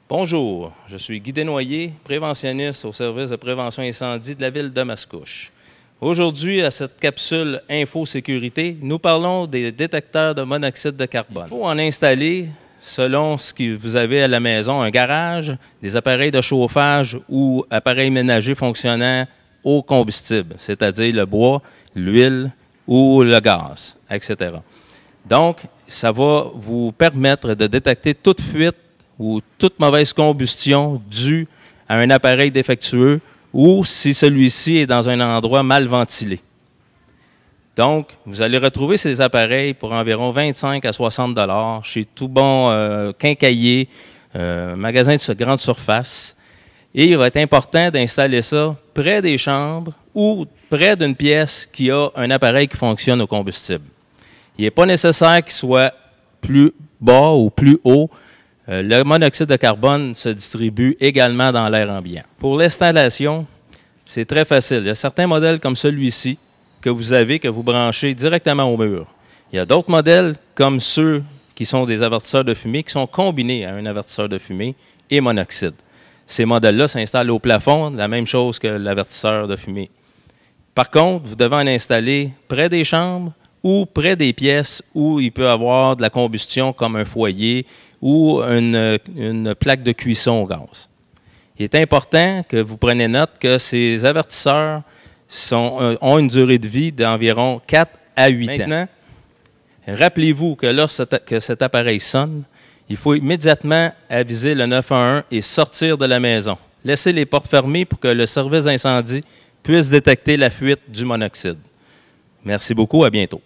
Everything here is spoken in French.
Bonjour, je suis Guy Desnoyers, préventionniste au service de prévention incendie de la ville de Mascouche. Aujourd'hui, à cette capsule Info-Sécurité, nous parlons des détecteurs de monoxyde de carbone. Il faut en installer, selon ce que vous avez à la maison, un garage, des appareils de chauffage ou appareils ménagers fonctionnant au combustible, c'est-à-dire le bois, l'huile ou le gaz, etc. Donc, ça va vous permettre de détecter toute fuite ou toute mauvaise combustion due à un appareil défectueux ou si celui-ci est dans un endroit mal ventilé. Donc, vous allez retrouver ces appareils pour environ 25 à 60 $ chez tout bon quincaillier, magasin de grande surface. Et il va être important d'installer ça près des chambres ou près d'une pièce qui a un appareil qui fonctionne au combustible. Il n'est pas nécessaire qu'il soit plus bas ou plus haut. Le monoxyde de carbone se distribue également dans l'air ambiant. Pour l'installation, c'est très facile. Il y a certains modèles comme celui-ci que vous branchez directement au mur. Il y a d'autres modèles comme ceux qui sont des avertisseurs de fumée qui sont combinés à un avertisseur de fumée et monoxyde. Ces modèles-là s'installent au plafond, la même chose que l'avertisseur de fumée. Par contre, vous devez en installer près des chambres ou près des pièces où il peut y avoir de la combustion comme un foyer ou une plaque de cuisson au gaz. Il est important que vous preniez note que ces avertisseurs ont une durée de vie d'environ 4 à 8 ans. Maintenant, rappelez-vous que lorsque cet appareil sonne, il faut immédiatement aviser le 911 et sortir de la maison. Laissez les portes fermées pour que le service d'incendie puisse détecter la fuite du monoxyde. Merci beaucoup, à bientôt.